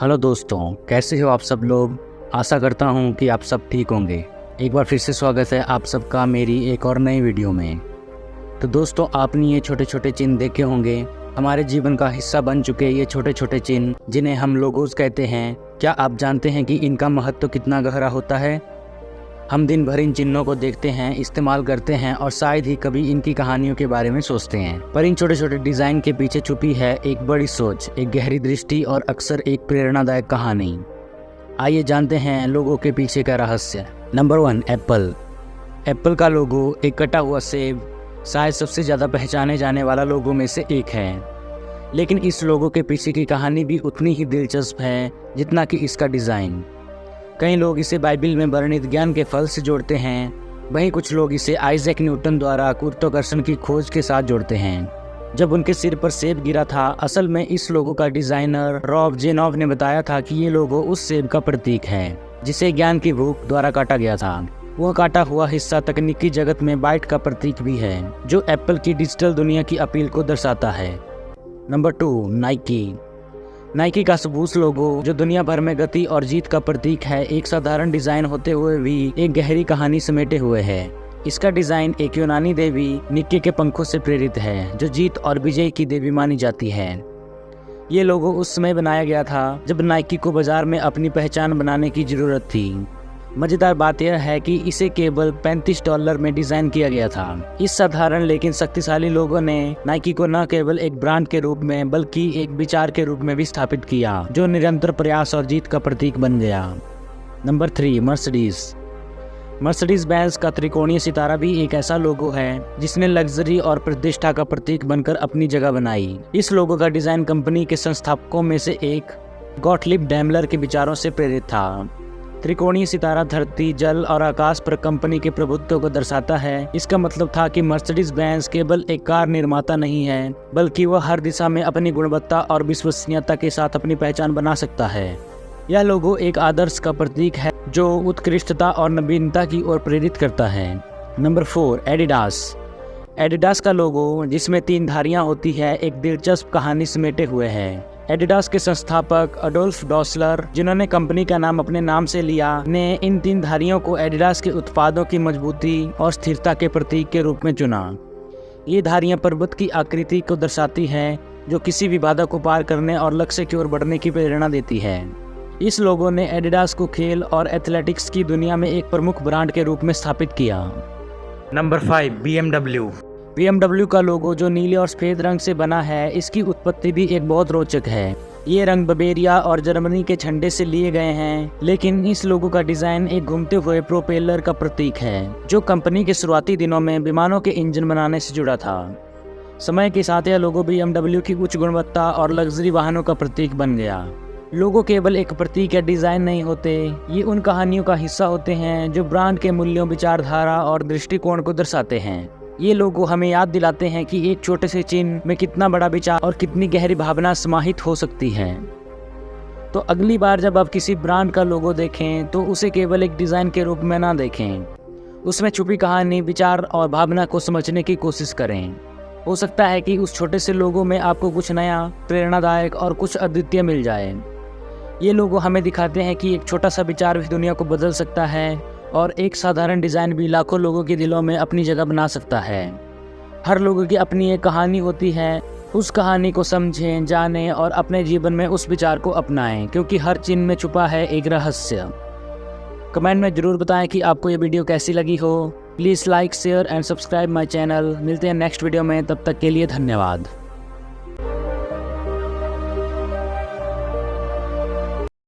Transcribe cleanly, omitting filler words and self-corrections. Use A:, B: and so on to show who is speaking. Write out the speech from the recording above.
A: Hello दोस्तों, कैसे हो आप सब लोग। आशा करता हूँ कि आप सब ठीक होंगे। एक बार फिर से स्वागत है आप सबका मेरी एक और नई वीडियो में। तो दोस्तों, आपने ये छोटे छोटे चिन्ह देखे होंगे। हमारे जीवन का हिस्सा बन चुके ये छोटे छोटे चिन्ह जिन्हें हम लोगोस कहते हैं। क्या आप जानते हैं कि इनका महत्व कितना गहरा होता है। हम दिन भर इन चिन्हों को देखते हैं, इस्तेमाल करते हैं और शायद ही कभी इनकी कहानियों के बारे में सोचते हैं। पर इन छोटे छोटे डिजाइन के पीछे छुपी है एक बड़ी सोच, एक गहरी दृष्टि और अक्सर एक प्रेरणादायक कहानी। आइए जानते हैं लोगों के पीछे का रहस्य। Number 1, Apple. एप्पल का लोगो एक कटा हुआ सेब शायद सबसे ज़्यादा पहचाने जाने वाला लोगों में से एक है। लेकिन इस लोगो के पीछे की कहानी भी उतनी ही दिलचस्प है जितना कि इसका डिज़ाइन। कई लोग इसे बाइबिल में वर्णित ज्ञान के फल से जोड़ते हैं, वहीं कुछ लोग इसे आइजैक न्यूटन द्वारा गुरुत्वाकर्षण की खोज के साथ जोड़ते हैं। जब उनके सिर पर सेब गिरा था, असल में इस लोगो का डिजाइनर रॉब जेनॉफ ने बताया था कि ये लोगो उस सेब का प्रतीक है जिसे ज्ञान की भूख द्वारा काटा गया था। वह काटा हुआ हिस्सा तकनीकी जगत में बाइट का प्रतीक भी है, जो एप्पल की डिजिटल दुनिया की अपील को दर्शाता है। Number 2, Nike. नाइकी का सबूस लोगो, जो दुनिया भर में गति और जीत का प्रतीक है, एक साधारण डिजाइन होते हुए भी एक गहरी कहानी समेटे हुए है। इसका डिजाइन एक यूनानी देवी निक्के के पंखों से प्रेरित है, जो जीत और विजय की देवी मानी जाती है। ये लोगो उस समय बनाया गया था जब नाइकी को बाजार में अपनी पहचान बनाने की जरूरत थी। मजेदार बात यह है कि इसे केवल $35 में डिजाइन किया गया था। इस साधारण लेकिन शक्तिशाली लोगों ने नाइकी को न केवल एक ब्रांड के रूप में बल्कि एक विचार के रूप में भी स्थापित किया, जो निरंतर प्रयास और जीत का प्रतीक बन गया। Number 3, Mercedes. मर्सिडीज बेंज का त्रिकोणीय सितारा भी एक ऐसा लोगो है जिसने लग्जरी और प्रतिष्ठा का प्रतीक बनकर अपनी जगह बनाई। इस लोगो का डिजाइन कंपनी के संस्थापकों में से एक गॉटलिब डैमलर के विचारों से प्रेरित था। त्रिकोणीय सितारा धरती, जल और आकाश पर कंपनी के प्रभुत्व को दर्शाता है। इसका मतलब था कि मर्सिडीज बेंज केवल एक कार निर्माता नहीं है, बल्कि वह हर दिशा में अपनी गुणवत्ता और विश्वसनीयता के साथ अपनी पहचान बना सकता है। यह लोगो एक आदर्श का प्रतीक है जो उत्कृष्टता और नवीनता की ओर प्रेरित करता है। Number 4, Adidas. एडिडास का लोगो, जिसमें 3 धारियां होती है, एक दिलचस्प कहानी समेटे हुए है। एडिडास के संस्थापक अडोल्फ डॉसलर, जिन्होंने कंपनी का नाम अपने नाम से लिया, ने इन 3 धारियों को एडिडास के उत्पादों की मजबूती और स्थिरता के प्रतीक के रूप में चुना। ये धारियां पर्वत की आकृति को दर्शाती हैं, जो किसी भी बाधा को पार करने और लक्ष्य की ओर बढ़ने की प्रेरणा देती है। इस लोगों ने एडिडास को खेल और एथलेटिक्स की दुनिया में एक प्रमुख ब्रांड के रूप में स्थापित किया।
B: Number 5, BMW।
A: BMW का लोगो, जो नीले और सफेद रंग से बना है, इसकी उत्पत्ति भी एक बहुत रोचक है। ये रंग बवेरिया और जर्मनी के झंडे से लिए गए हैं, लेकिन इस लोगो का डिजाइन एक घूमते हुए प्रोपेलर का प्रतीक है, जो कंपनी के शुरुआती दिनों में विमानों के इंजन बनाने से जुड़ा था। समय के साथ यह लोगो BMW की उच्च गुणवत्ता और लग्जरी वाहनों का प्रतीक बन गया। लोगो केवल एक प्रतीक या डिजाइन नहीं होते, ये उन कहानियों का हिस्सा होते हैं जो ब्रांड के मूल्यों, विचारधारा और दृष्टिकोण को दर्शाते हैं। ये लोगो हमें याद दिलाते हैं कि एक छोटे से चिन्ह में कितना बड़ा विचार और कितनी गहरी भावना समाहित हो सकती है। तो अगली बार जब आप किसी ब्रांड का लोगो देखें, तो उसे केवल एक डिजाइन के रूप में ना देखें, उसमें छुपी कहानी, विचार और भावना को समझने की कोशिश करें। हो सकता है कि उस छोटे से लोगो में आपको कुछ नया, प्रेरणादायक और कुछ अद्वितीय मिल जाए। ये लोगो हमें दिखाते हैं कि एक छोटा सा विचार भी दुनिया को बदल सकता है और एक साधारण डिज़ाइन भी लाखों लोगों के दिलों में अपनी जगह बना सकता है। हर लोगों की अपनी एक कहानी होती है। उस कहानी को समझें, जानें और अपने जीवन में उस विचार को अपनाएं, क्योंकि हर चिन्ह में छुपा है एक रहस्य। कमेंट में ज़रूर बताएं कि आपको ये वीडियो कैसी लगी हो। Please like, share and subscribe my channel. मिलते हैं नेक्स्ट वीडियो में, तब तक के लिए धन्यवाद।